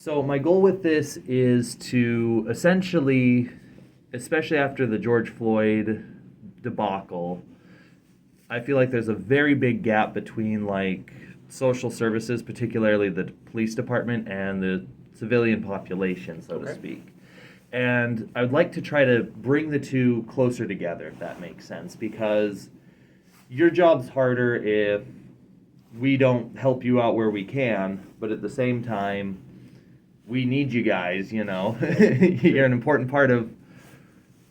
So my goal with this is to essentially, especially after the George Floyd debacle, I feel like there's a very big gap between like social services, particularly the police department, and the civilian population, so to Okay. speak. And I would like to try to bring the two closer together, if that makes sense, because your job's harder if we don't help you out where we can, but at the same time, we need you guys, you know. You're an important part of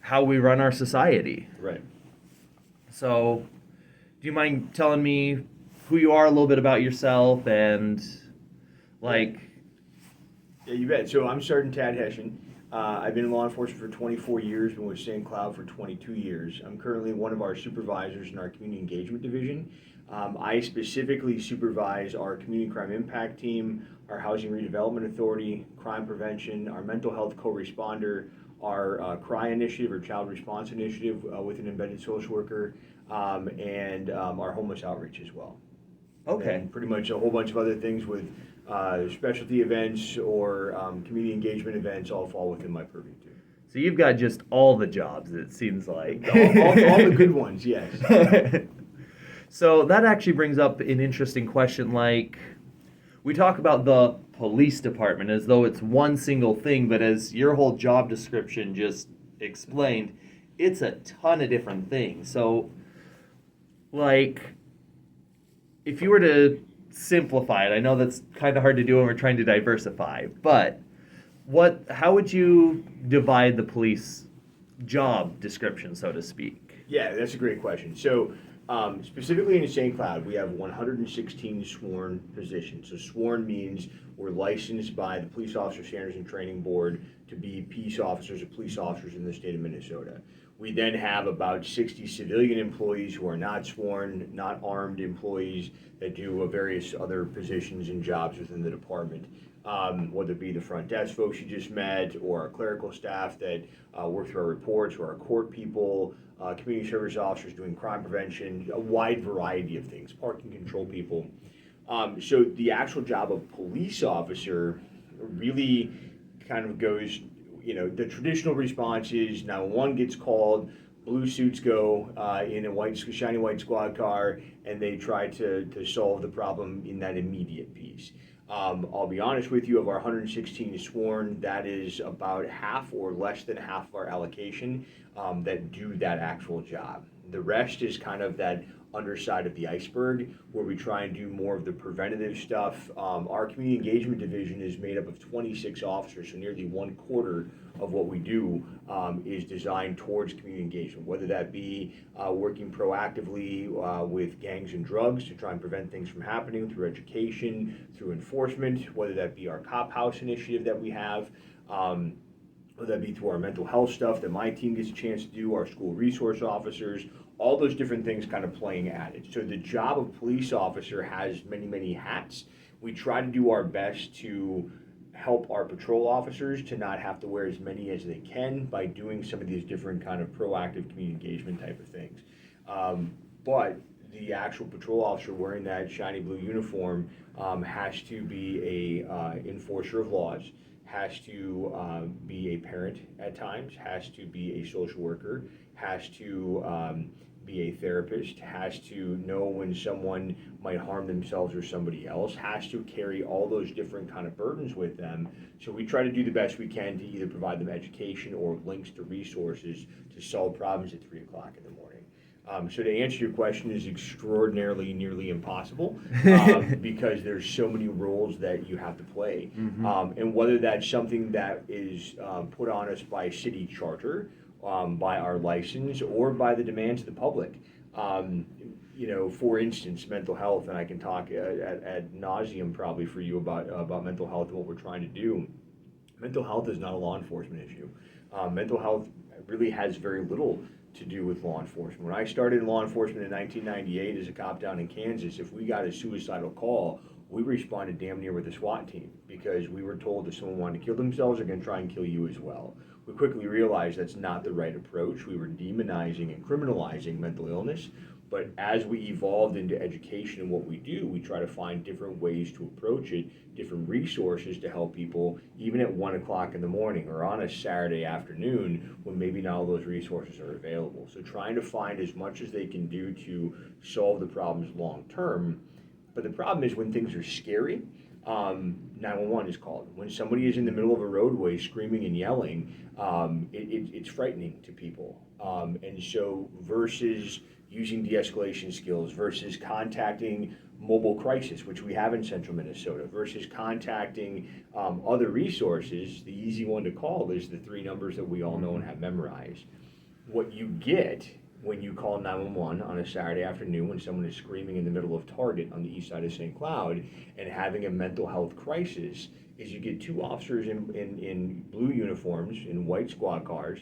how we run our society. Right. So, do you mind telling me who you are, a little bit about yourself, and like, Yeah, you bet. So I'm Sergeant Tad Hoeschen. I've been in law enforcement for 24 years, been with St. Cloud for 22 years. I'm currently one of our supervisors in our community engagement division. I specifically supervise our community crime impact team, our housing redevelopment authority, crime prevention, our mental health co-responder, our CRY initiative or child response initiative with an embedded social worker, and our homeless outreach as well. okay. And pretty much a whole bunch of other things with specialty events or community engagement events all fall within my purview too. So you've got just all the jobs, it seems like. All the good ones, yes. So that actually brings up an interesting question. Like, we talk about the police department as though it's one single thing, but as your whole job description just explained, it's a ton of different things. So, like, if you were to simplify it, I know that's kind of hard to do when we're trying to diversify, but how would you divide the police job description, so to speak? Yeah, that's a great question. So, specifically in St. Cloud, we have 116 sworn positions. So, sworn means we're licensed by the Police Officer Standards and Training Board to be peace officers or police officers in the state of Minnesota. We then have about 60 civilian employees who are not sworn, not armed employees that do various other positions and jobs within the department. Whether it be the front desk folks you just met, or our clerical staff that work through our reports, or our court people, community service officers doing crime prevention, a wide variety of things, parking control people. So the actual job of police officer really kind of goes, the traditional response is 911 gets called, blue suits go in a shiny white squad car, and they try to solve the problem in that immediate piece. I'll be honest with you, of our 116 sworn, that is about half or less than half of our allocation that do that actual job. The rest is kind of that underside of the iceberg where we try and do more of the preventative stuff. Our community engagement division is made up of 26 officers, so nearly 1/4 of what we do is designed towards community engagement, whether that be working proactively with gangs and drugs to try and prevent things from happening through education, through enforcement, whether that be our cop house initiative that we have, whether that be through our mental health stuff that my team gets a chance to do, our school resource officers, all those different things kind of playing at it. So the job of police officer has many, many hats. We try to do our best to help our patrol officers to not have to wear as many as they can by doing some of these different kind of proactive community engagement type of things. But the actual patrol officer wearing that shiny blue uniform has to be a enforcer of laws, has to be a parent at times, has to be a social worker, has to be a therapist, has to know when someone might harm themselves or somebody else, has to carry all those different kind of burdens with them. So we try to do the best we can to either provide them education or links to resources to solve problems at 3 o'clock in the morning. So to answer your question is extraordinarily nearly impossible because there's so many roles that you have to play. Mm-hmm. And whether that's something that is put on us by city charter, by our license, or by the demands of the public. For instance, mental health, and I can talk ad nauseum probably for you about mental health and what we're trying to do. Mental health is not a law enforcement issue. Mental health really has very little to do with law enforcement. When I started in law enforcement in 1998 as a cop down in Kansas, if we got a suicidal call, we responded damn near with a SWAT team because we were told if someone wanted to kill themselves, they're going to try and kill you as well. We quickly realized that's not the right approach. We were demonizing and criminalizing mental illness. But as we evolved into education and what we do, we try to find different ways to approach it, different resources to help people, even at 1 o'clock in the morning or on a Saturday afternoon when maybe not all those resources are available. So trying to find as much as they can do to solve the problems long term. But the problem is when things are scary, 911 is called. When somebody is in the middle of a roadway screaming and yelling, it's frightening to people. And so versus using de-escalation skills, versus contacting mobile crisis, which we have in central Minnesota, versus contacting other resources, the easy one to call is the 3 numbers that we all know and have memorized. What you get when you call 911 on a Saturday afternoon when someone is screaming in the middle of Target on the east side of St. Cloud and having a mental health crisis is you get 2 officers in blue uniforms, in white squad cars,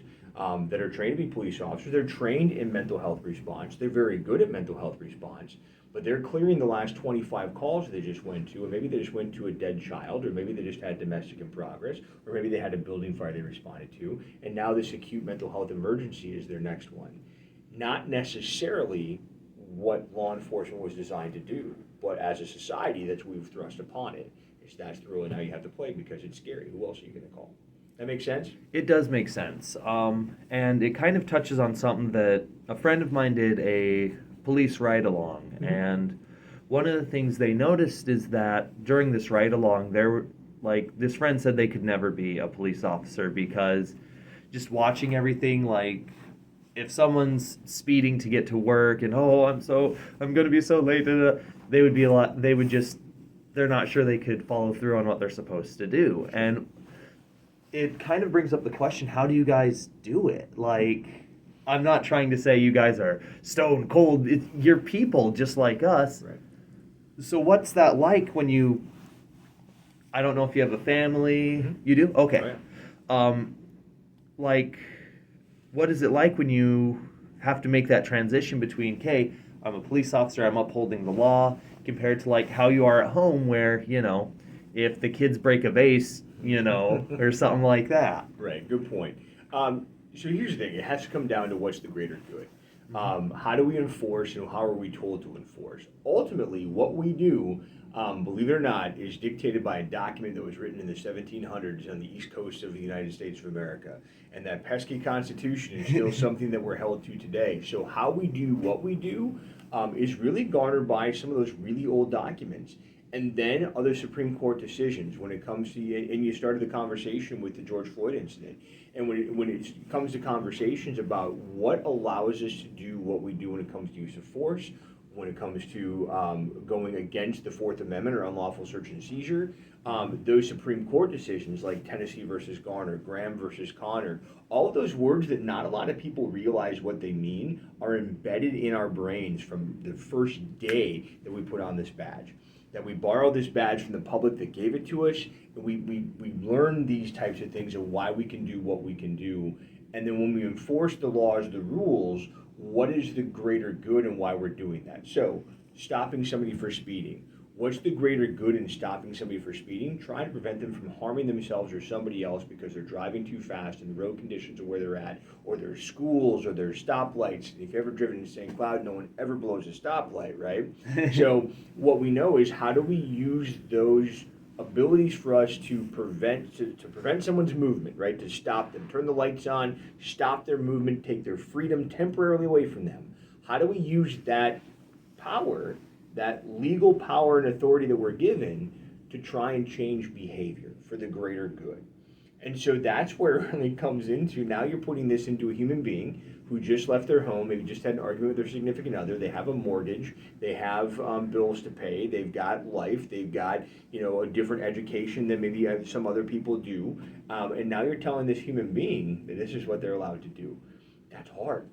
that are trained to be police officers. They're trained in mental health response. They're very good at mental health response, but they're clearing the last 25 calls they just went to, and maybe they just went to a dead child, or maybe they just had domestic in progress, or maybe they had a building fire they responded to, and now this acute mental health emergency is their next one. Not necessarily what law enforcement was designed to do, but as a society, that's what we've thrust upon it. Is that's the role now you have to play because it's scary. Who else are you going to call? That makes sense? It does make sense. And it kind of touches on something that a friend of mine did a police ride-along. Mm-hmm. And one of the things they noticed is that during this ride-along, there were, like, this friend said they could never be a police officer because just watching everything, like, if someone's speeding to get to work and, I'm going to be so late, they're not sure they could follow through on what they're supposed to do. And it kind of brings up the question, how do you guys do it? Like, I'm not trying to say you guys are stone cold. You're people just like us. Right. So what's that like when I don't know if you have a family. Mm-hmm. You do? Okay. Oh, yeah. Like, what is it like when you have to make that transition between, okay, I'm a police officer, I'm upholding the law, compared to like how you are at home where, if the kids break a vase, or something like that. Right, good point. So here's the thing, it has to come down to what's the greater good. How do we enforce and how are we told to enforce? Ultimately, what we do, believe it or not, is dictated by a document that was written in the 1700s on the east coast of the United States of America. And that pesky Constitution is still something that we're held to today. So how we do what we do is really garnered by some of those really old documents. And then other Supreme Court decisions when it comes to, and you started the conversation with the George Floyd incident, and when it comes to conversations about what allows us to do what we do when it comes to use of force, when it comes to going against the Fourth Amendment or unlawful search and seizure, those Supreme Court decisions like Tennessee versus Garner, Graham versus Connor, all of those words that not a lot of people realize what they mean are embedded in our brains from the first day that we put on this badge. That we borrow this badge from the public that gave it to us, and we learn these types of things and why we can do what we can do. And then when we enforce the laws, the rules, what is the greater good and why we're doing that? So, stopping somebody for speeding. What's the greater good in stopping somebody for speeding? Trying to prevent them from harming themselves or somebody else because they're driving too fast and the road conditions are where they're at, or their schools or their stoplights. If you've ever driven in St. Cloud, no one ever blows a stoplight, right? So what we know is how do we use those abilities for us to prevent someone's movement, right? To stop them, turn the lights on, stop their movement, take their freedom temporarily away from them. How do we use that power, that legal power and authority that we're given to try and change behavior for the greater good? And so that's where it really comes into, now you're putting this into a human being who just left their home, maybe just had an argument with their significant other, they have a mortgage, they have bills to pay, they've got life, they've got a different education than maybe some other people do, and now you're telling this human being that this is what they're allowed to do. That's hard.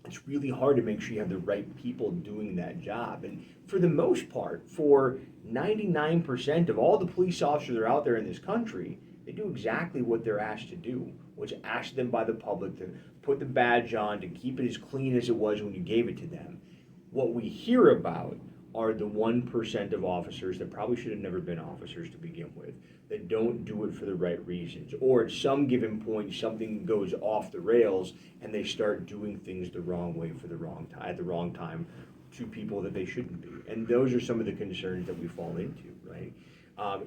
It's really hard to make sure you have the right people doing that job. And for the most part, for 99% of all the police officers that are out there in this country, they do exactly what they're asked to do, what's asked of them by the public, to put the badge on, to keep it as clean as it was when you gave it to them. What we hear about are the 1% of officers that probably should have never been officers to begin with, that don't do it for the right reasons. Or at some given point, something goes off the rails and they start doing things the wrong way for the wrong time, at the wrong time to people that they shouldn't be. And those are some of the concerns that we fall into, right?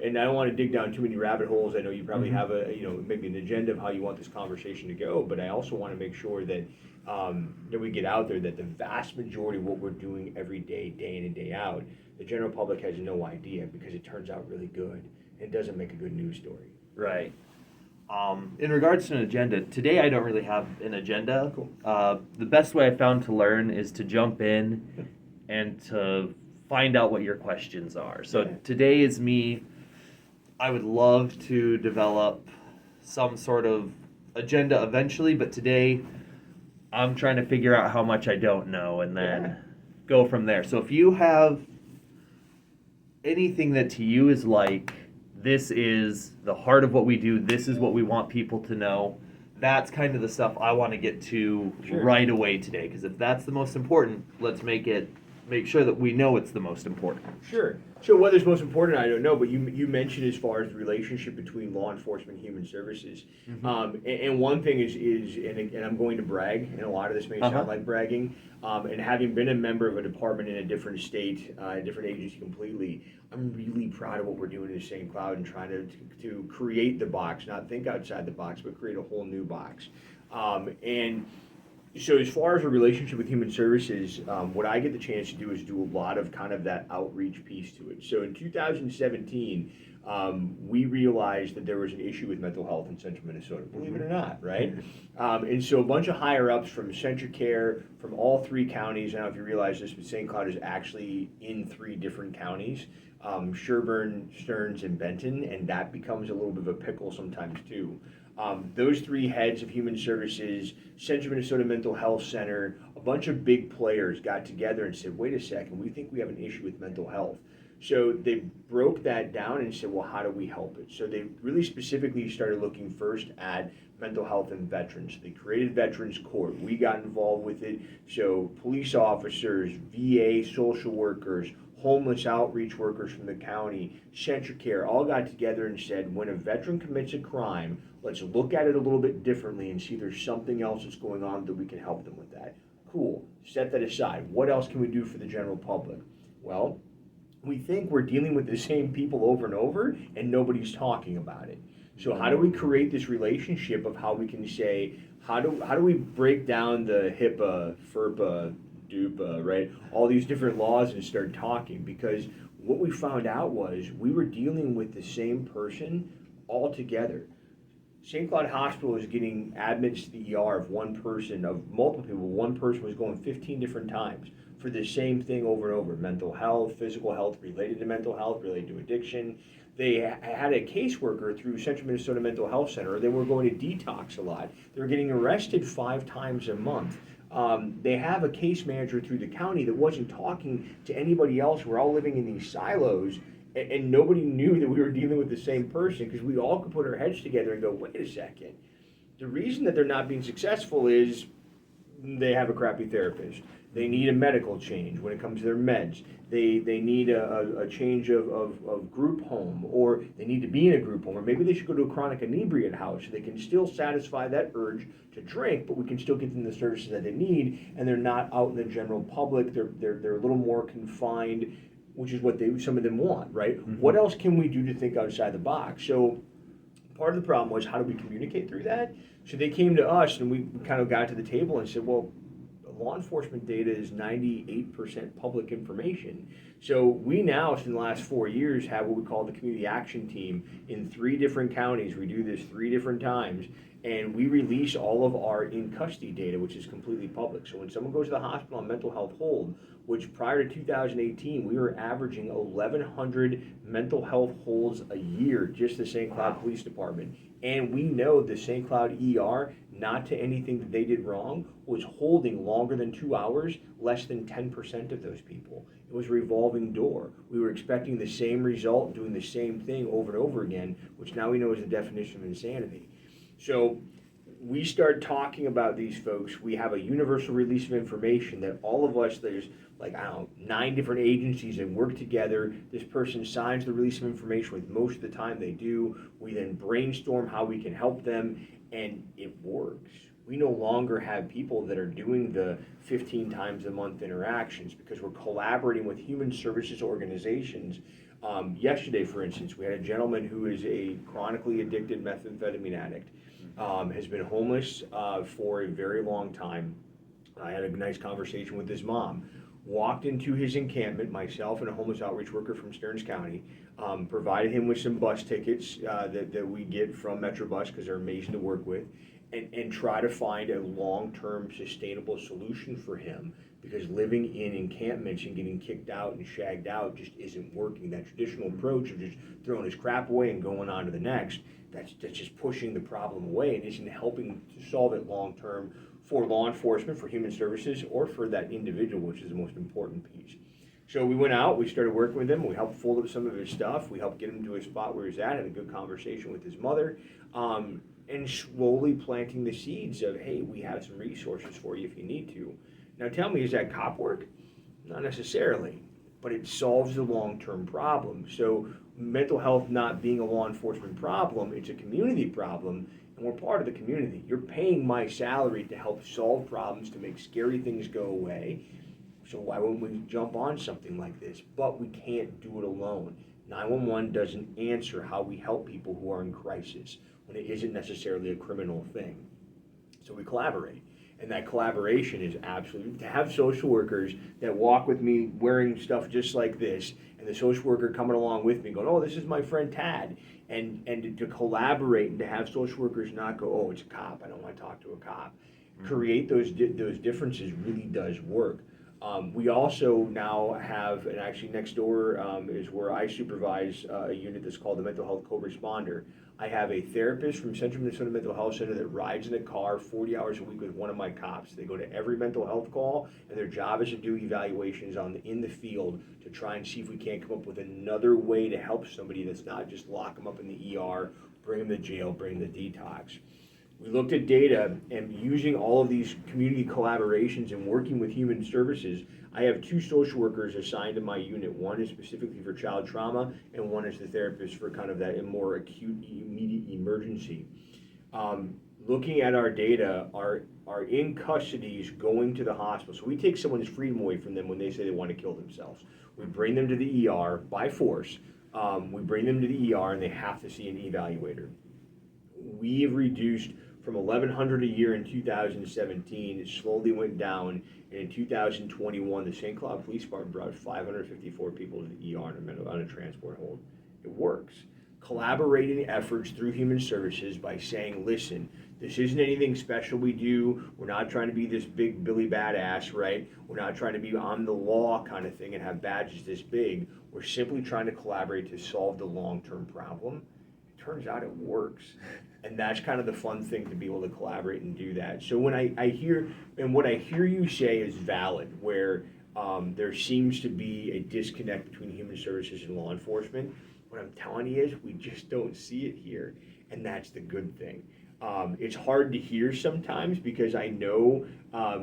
And I don't want to dig down too many rabbit holes. I know you probably have maybe an agenda of how you want this conversation to go, but I also want to make sure that that we get out there that the vast majority of what we're doing every day, day in and day out, the general public has no idea because it turns out really good. It doesn't make a good news story. Right. In regards to an agenda, today I don't really have an agenda. Cool. The best way I found to learn is to jump in and to find out what your questions are. So today is me. I would love to develop some sort of agenda eventually, but today I'm trying to figure out how much I don't know and then go from there. So if you have anything that to you is like, this is the heart of what we do, this is what we want people to know, that's kind of the stuff I want to get to right away today. Because if that's the most important, let's make sure that we know it's the most important. Sure. So whether it's most important, I don't know, but you mentioned as far as the relationship between law enforcement and human services. And one thing is and I'm going to brag, and a lot of this may sound like bragging, and having been a member of a department in a different state, a different agency completely, I'm really proud of what we're doing in the St. Cloud and trying to create the box, not think outside the box, but create a whole new box. And so as far as a relationship with human services, what I get the chance to do is do a lot of kind of that outreach piece to it. So in 2017, we realized that there was an issue with mental health in central Minnesota, believe it or not, right? And so a bunch of higher-ups from Centricare, from all three counties, I don't know if you realize this, but St. Cloud is actually in 3 different counties, Sherburne, Stearns, and Benton, and that becomes a little bit of a pickle sometimes too. Those 3 heads of human services, Central Minnesota Mental Health Center, a bunch of big players got together and said, wait a second, we think we have an issue with mental health. So they broke that down and said, well, how do we help it? So they really specifically started looking first at mental health and veterans. They created Veterans Court. We got involved with it. So police officers, VA social workers, homeless outreach workers from the county, Centricare, all got together and said, when a veteran commits a crime, let's look at it a little bit differently and see if there's something else that's going on that we can help them with that. Cool. Set that aside. What else can we do for the general public? Well, we think we're dealing with the same people over and over, and nobody's talking about it. So how do we create this relationship of how we can say, how do we break down the HIPAA, FERPA, DUPA, right? All these different laws and start talking, because what we found out was we were dealing with the same person all together. St. Cloud Hospital is getting admits to the ER of one person, of multiple people. One person was going 15 different times for the same thing over and over. Mental health, physical health related to mental health, related to addiction. They had a caseworker through Central Minnesota Mental Health Center. They were going to detox a lot. They were getting arrested 5 times a month. They have a case manager through the county that wasn't talking to anybody else. We're all living in these silos, and nobody knew that we were dealing with the same person, because we all could put our heads together and go, wait a second. The reason that they're not being successful is they have a crappy therapist. They need a medical change when it comes to their meds. They need a change of group home, or they need to be in a group home, or maybe they should go to a chronic inebriate house so they can still satisfy that urge to drink, but we can still get them the services that they need, and they're not out in the general public. They're a little more confined, which is what some of them want, right? What else can we do to think outside the box? So part of the problem was, how do we communicate through that? So they came to us, and we kind of got to the table and said, well, law enforcement data is 98% public information. So we now, in the last 4 years, have what we call the community action team in 3 different counties. We do this 3 different times, and we release all of our in-custody data, which is completely public. So when someone goes to the hospital on mental health hold, which prior to 2018, we were averaging 1,100 mental health holds a year, just the St. Cloud Police Department. And we know the St. Cloud ER, not to anything that they did wrong, was holding longer than 2 hours, less than 10% of those people. It was a revolving door. We were expecting the same result, doing the same thing over and over again, which now we know is the definition of insanity. So we start talking about these folks, we have a universal release of information that all of us, there's like, I don't know, 9 different agencies that work together. This person signs the release of information with most of the time they do. We then brainstorm how we can help them, and it works. We no longer have people that are doing the 15 times a month interactions because we're collaborating with human services organizations. Yesterday, for instance, we had a gentleman who is a chronically addicted methamphetamine addict, has been homeless for a very long time. I had a nice conversation with his mom. Walked into his encampment, myself and a homeless outreach worker from Stearns County, provided him with some bus tickets that we get from Metrobus because they're amazing to work with, and try to find a long-term sustainable solution for him, because living in encampments and getting kicked out and shagged out just isn't working. That traditional approach of just throwing his crap away and going on to the next, that's just pushing the problem away and isn't helping to solve it long-term for law enforcement, for human services, or for that individual, which is the most important piece. So we went out, we started working with him, we helped fold up some of his stuff, we helped get him to a spot where he's at, had a good conversation with his mother, and slowly planting the seeds of, hey, we have some resources for you if you need to. Now tell me, is that cop work? Not necessarily, but it solves the long-term problem. So mental health not being a law enforcement problem, it's a community problem, and we're part of the community. You're paying my salary to help solve problems, to make scary things go away. So why wouldn't we jump on something like this? But we can't do it alone. 911 doesn't answer how we help people who are in crisis when it isn't necessarily a criminal thing. So we collaborate. And that collaboration is absolutely, to have social workers that walk with me wearing stuff just like this, and the social worker coming along with me going, oh, this is my friend Tad, and to collaborate and to have social workers not go, oh, it's a cop, I don't want to talk to a cop. Create those differences really does work. We also now have, and actually next door is where I supervise a unit that's called the Mental Health Co-Responder. I have a therapist from Central Minnesota Mental Health Center that rides in a car 40 hours a week with one of my cops. They go to every mental health call, and their job is to do evaluations in the field to try and see if we can't come up with another way to help somebody that's not just lock them up in the ER, bring them to jail, bring them to detox. We looked at data, and using all of these community collaborations and working with human services, I have 2 social workers assigned to my unit. One is specifically for child trauma, and one is the therapist for kind of that more acute, immediate emergency. Looking at our data, our in custodies going to the hospital. So we take someone's freedom away from them when they say they want to kill themselves. We bring them to the ER by force. We bring them to the ER, and they have to see an evaluator. We have reduced from 1,100 a year in 2017, it slowly went down, and in 2021, the St. Cloud Police Department brought 554 people to the ER on a transport hold. It works. Collaborating efforts through human services by saying, listen, this isn't anything special we do. We're not trying to be this big Billy Badass, right? We're not trying to be on the law kind of thing and have badges this big. We're simply trying to collaborate to solve the long-term problem. It turns out it works. And that's kind of the fun thing, to be able to collaborate and do that. So when I hear, and what I hear you say is valid, where there seems to be a disconnect between human services and law enforcement. What I'm telling you is we just don't see it here, and that's the good thing. It's hard to hear sometimes because I know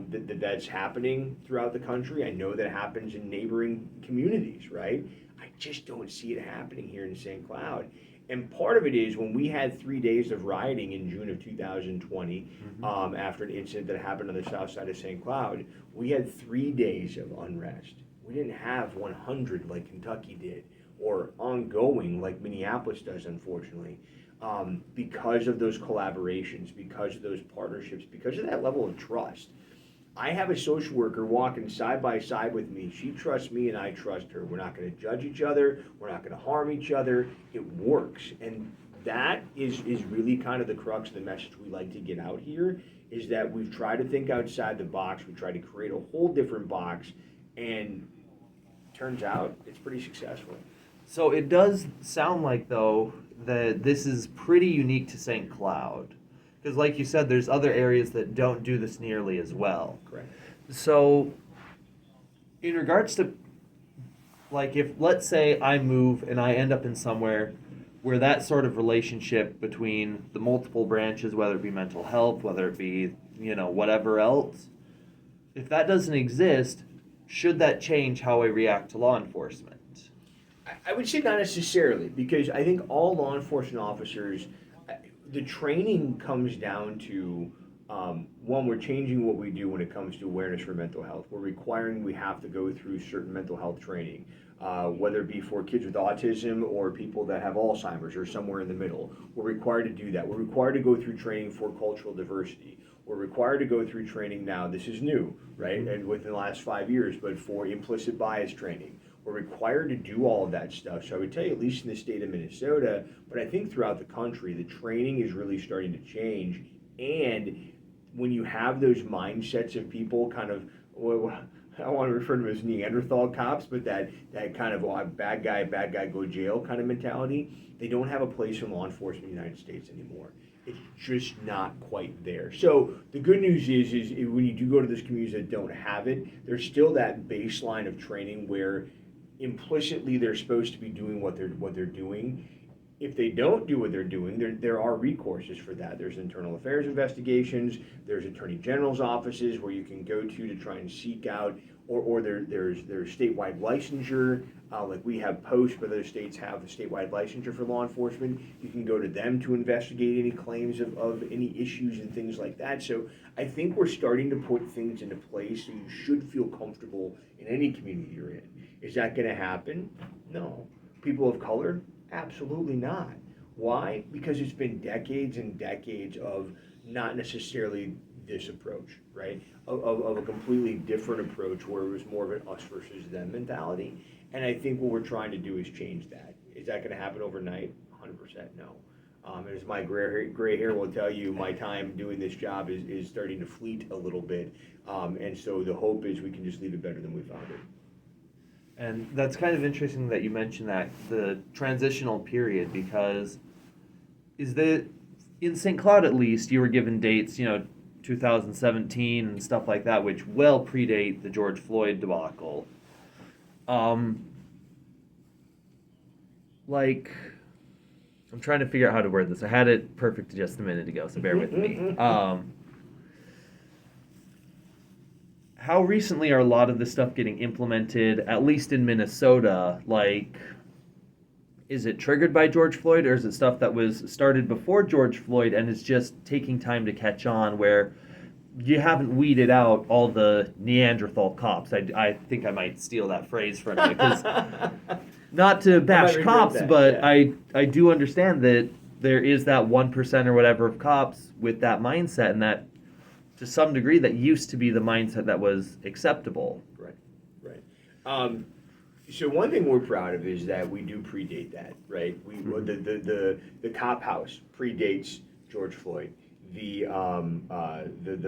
that's happening throughout the country. I know that happens in neighboring communities, right? I just don't see it happening here in St. Cloud. And part of it is when we had 3 days of rioting in June of 2020, after an incident that happened on the south side of St. Cloud, we had 3 days of unrest. We didn't have 100 like Kentucky did, or ongoing like Minneapolis does, unfortunately, because of those collaborations, because of those partnerships, because of that level of trust. I have a social worker walking side by side with me. She trusts me and I trust her. We're not going to judge each other. We're not going to harm each other. It works. And that is really kind of the crux of the message we like to get out here, is that we've tried to think outside the box. We try to create a whole different box, and turns out it's pretty successful. So it does sound like, though, that this is pretty unique to St. Cloud. Because like you said, there's other areas that don't do this nearly as well. Correct. So in regards to, like, if, let's say I move and I end up in somewhere where that sort of relationship between the multiple branches, whether it be mental health, whether it be, whatever else, if that doesn't exist, should that change how I react to law enforcement? I would say not necessarily, because I think all law enforcement officers, the training comes down to one, we're changing what we do when it comes to awareness for mental health. We're requiring we have to go through certain mental health training, whether it be for kids with autism or people that have Alzheimer's or somewhere in the middle. We're required to do that. We're required to go through training for cultural diversity. We're required to go through training now. This is new, right? And within the last 5 years, but for implicit bias training. We're required to do all of that stuff. So I would tell you, at least in the state of Minnesota, but I think throughout the country, the training is really starting to change. And when you have those mindsets of people kind of, well, I don't want to refer to them as Neanderthal cops, but that kind of bad guy, go jail kind of mentality, they don't have a place in law enforcement in the United States anymore. It's just not quite there. So the good news is when you do go to those communities that don't have it, there's still that baseline of training where implicitly they're supposed to be doing what they're doing. If they don't do what they're doing, there are recourses for that. There's internal affairs investigations, there's attorney general's offices where you can go to try and seek out, or there's statewide licensure, like we have posts, but other states have the statewide licensure for law enforcement. You can go to them to investigate any claims of any issues and things like that. So I think we're starting to put things into place so you should feel comfortable in any community you're in. Is that going to happen? No. People of color? Absolutely not. Why? Because it's been decades and decades of not necessarily this approach, right? Of a completely different approach where it was more of an us versus them mentality. And I think what we're trying to do is change that. Is that going to happen overnight? 100% no. As my gray hair will tell you, my time doing this job is starting to fleet a little bit. And so the hope is we can just leave it better than we found it. And that's kind of interesting that you mentioned that, the transitional period, because in St. Cloud at least, you were given dates, 2017 and stuff like that, which well predate the George Floyd debacle. I'm trying to figure out how to word this. I had it perfect just a minute ago, so bear with me. How recently are a lot of this stuff getting implemented, at least in Minnesota? Is it triggered by George Floyd, or is it stuff that was started before George Floyd and is just taking time to catch on, where you haven't weeded out all the Neanderthal cops? I think I might steal that phrase from you, because not to bash cops, but yeah. I do understand that there is that 1% or whatever of cops with that mindset, and that to some degree that used to be the mindset that was acceptable. Right. So one thing we're proud of is that we do predate that, right? The cop house predates George Floyd. The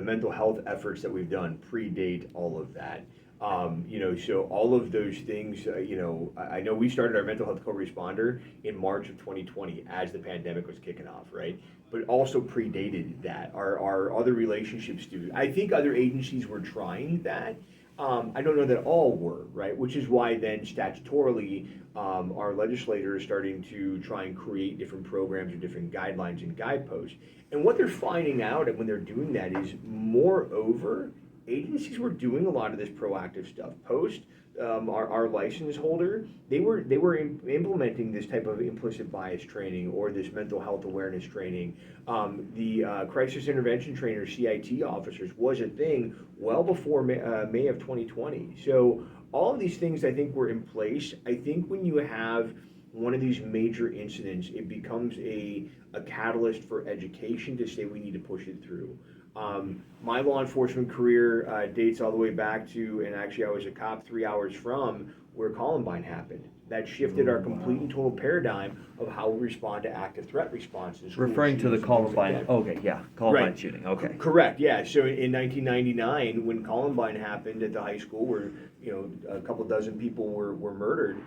mental health efforts that we've done predate all of that. So all of those things, I know we started our mental health co-responder in March of 2020 as the pandemic was kicking off, right? But also predated that. Our other relationships do. I think other agencies were trying that. I don't know that all were, right? Which is why then statutorily, our legislators are starting to try and create different programs or different guidelines and guideposts. And what they're finding out and when they're doing that is, moreover, agencies were doing a lot of this proactive stuff. Post our license holder, they were implementing this type of implicit bias training or this mental health awareness training. The crisis intervention trainer, CIT officers, was a thing well before May of 2020. So all of these things I think were in place. I think when you have one of these major incidents, it becomes a catalyst for education to say we need to push it through. My law enforcement career dates all the way back to, and actually I was a cop 3 hours from where Columbine happened. That shifted our complete and total paradigm of how we respond to active threat responses. Referring to the Columbine, Columbine right. Shooting, okay. Correct, yeah. So in 1999, when Columbine happened at the high school, where a couple dozen people were murdered,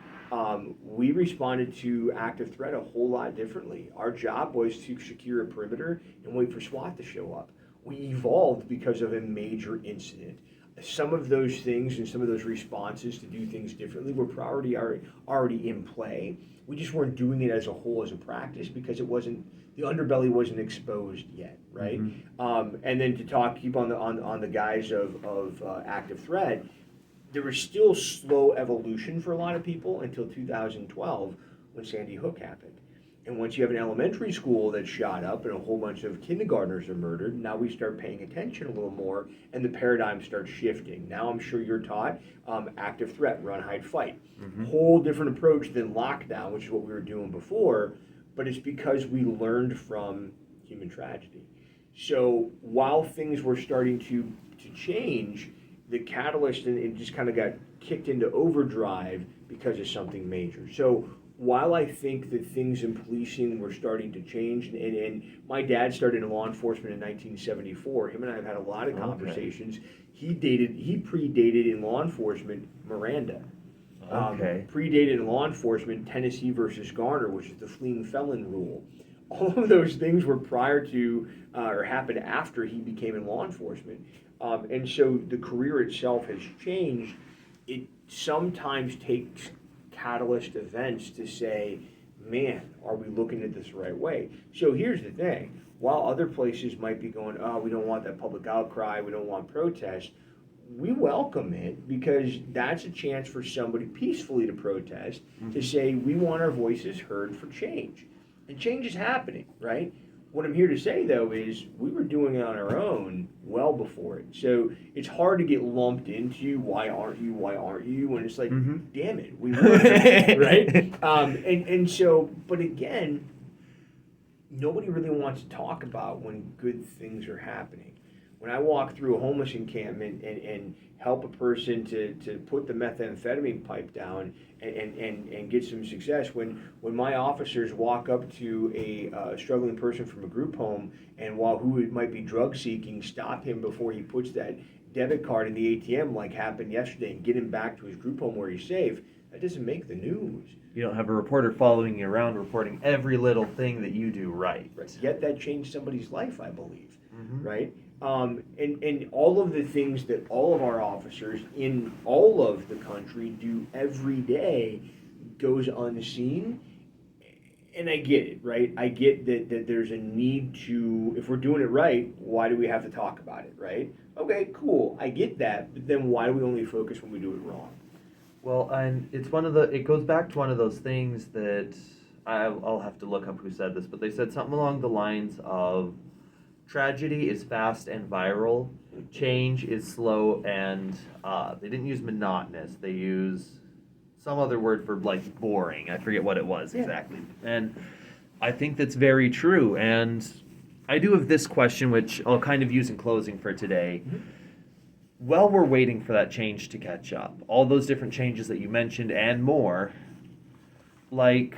we responded to active threat a whole lot differently. Our job was to secure a perimeter and wait for SWAT to show up. We evolved because of a major incident. some of those things and some of those responses to do things differently were already in play. We just weren't doing it as a whole, as a practice, because the underbelly wasn't exposed yet, right? And then to keep on the guise of active threat, there was still slow evolution for a lot of people until 2012 when Sandy Hook happened. And once you have an elementary school that's shot up and a whole bunch of kindergartners are murdered, now we start paying attention a little more and the paradigm starts shifting. Now I'm sure you're taught active threat, run, hide, fight. Whole different approach than lockdown, which is what we were doing before, but it's because we learned from human tragedy. So while things were starting to change, the catalyst and it just kind of got kicked into overdrive because of something major. So while I think that things in policing were starting to change, and my dad started in law enforcement in 1974, him and I have had a lot of conversations. He predated in law enforcement Miranda. Predated in law enforcement Tennessee versus Garner, which is the fleeing felon rule. All of those things were prior to or happened after he became in law enforcement. And so the career itself has changed. It sometimes takes catalyst events to say, man, are we looking at this the right way? So here's the thing. While other places might be going, oh, we don't want that public outcry, we don't want protest, we welcome it because that's a chance for somebody peacefully to protest, to say we want our voices heard for change. And change is happening, right? What I'm here to say, though, is we were doing it on our own well before it. So it's hard to get lumped into why aren't you? And it's like, damn it, we were, right? And so, but again, nobody really wants to talk about when good things are happening. When I walk through a homeless encampment and help a person to put the methamphetamine pipe down and get some success, when my officers walk up to a struggling person from a group home and who might be drug seeking, stop him before he puts that debit card in the ATM like happened yesterday and get him back to his group home where he's safe, that doesn't make the news. You don't have a reporter following you around reporting every little thing that you do right. Yet that changed somebody's life, I believe, right? And all of the things that all of our officers in all of the country do every day goes unseen. And I get it, right? I get that there's a need to, if we're doing it right, why do we have to talk about it, right? Okay, cool, I get that, but then why do we only focus when we do it wrong? Well, and it goes back to one of those things that I'll have to look up who said this, but they said something along the lines of tragedy is fast and viral, change is slow and they didn't use monotonous, they use some other word for like boring. I forget what it was exactly. And I think that's very true. And I do have this question, which I'll kind of use in closing for today. While we're waiting for that change to catch up, all those different changes that you mentioned and more, like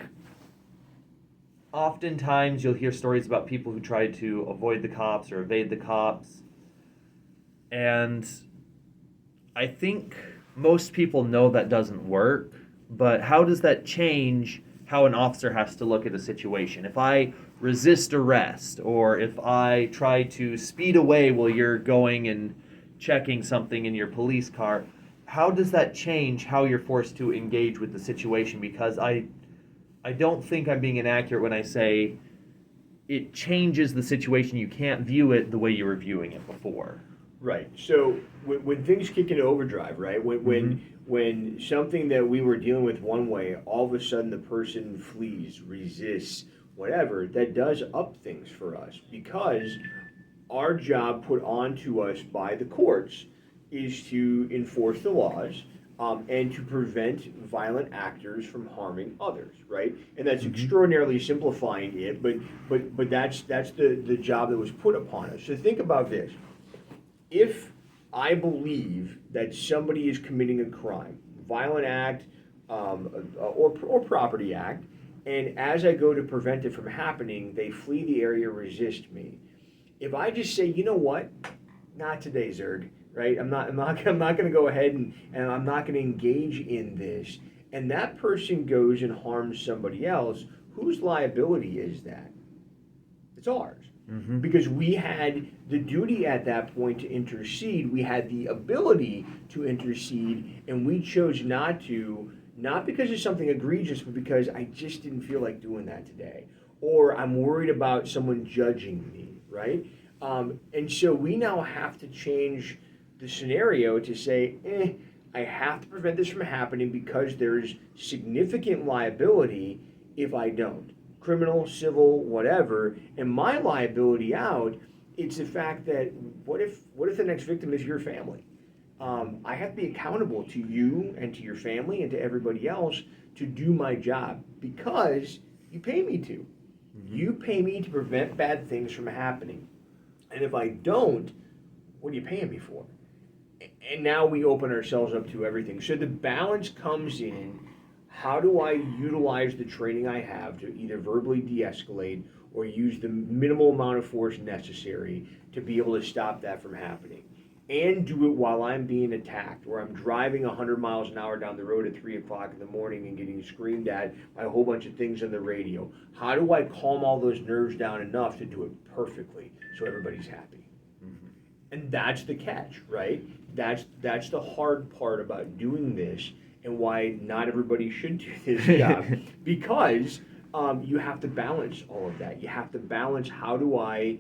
oftentimes you'll hear stories about people who try to avoid the cops or evade the cops. And I think most people know that doesn't work, but how does that change how an officer has to look at a situation? If I resist arrest, or if I try to speed away while you're going and checking something in your police car, how does that change how you're forced to engage with the situation? Because I don't think I'm being inaccurate when I say it changes the situation. You can't view it the way you were viewing it before. Right. So when things kick into overdrive, right? When something that we were dealing with one way, all of a sudden the person flees, resists, whatever, that does up things for us, because our job put onto us by the courts is to enforce the laws and to prevent violent actors from harming others, right? And that's extraordinarily simplifying it, but that's the job that was put upon us. So think about this. If I believe that somebody is committing a crime, violent act or property act, and as I go to prevent it from happening, they flee the area, resist me. If I just say, you know what, not today, Zerg, right? I'm not going to go ahead and I'm not going to engage in this, and that person goes and harms somebody else, whose liability is that? It's ours, Because we had the duty at that point to intercede, we had the ability to intercede, and we chose not to, not because of something egregious, but because I just didn't feel like doing that today. Or I'm worried about someone judging me, right? And so we now have to change the scenario to say, I have to prevent this from happening because there's significant liability if I don't. Criminal, civil, whatever, and my liability out, it's the fact that what if the next victim is your family? I have to be accountable to you and to your family and to everybody else to do my job because you pay me to. You pay me to prevent bad things from happening. And if I don't, what are you paying me for? And now we open ourselves up to everything. So the balance comes in, how do I utilize the training I have to either verbally de-escalate or use the minimal amount of force necessary to be able to stop that from happening? And do it while I'm being attacked, or I'm driving 100 miles an hour down the road at 3 o'clock in the morning and getting screamed at by a whole bunch of things on the radio. How do I calm all those nerves down enough to do it perfectly so everybody's happy? And that's the catch, right? That's the hard part about doing this and why not everybody should do this job. Because you have to balance all of that. You have to balance how do I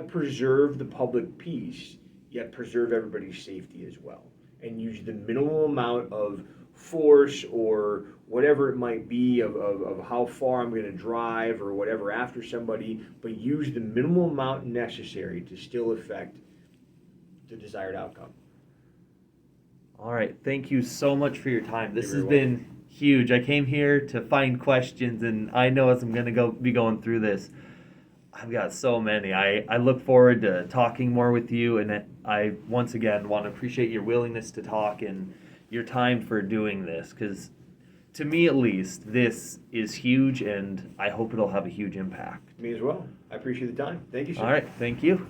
preserve the public peace, yet preserve everybody's safety as well, and use the minimal amount of force or whatever it might be of how far I'm going to drive or whatever after somebody, but use the minimal amount necessary to still affect the desired outcome. All right. Thank you so much for your time. This You're has very been huge. I came here to find questions, and I know as I'm going to be going through this, I've got so many. I look forward to talking more with you, and I once again want to appreciate your willingness to talk and your time for doing this, because to me at least, this is huge, and I hope it'll have a huge impact. Me as well. I appreciate the time. Thank you, sir. All right. Thank you.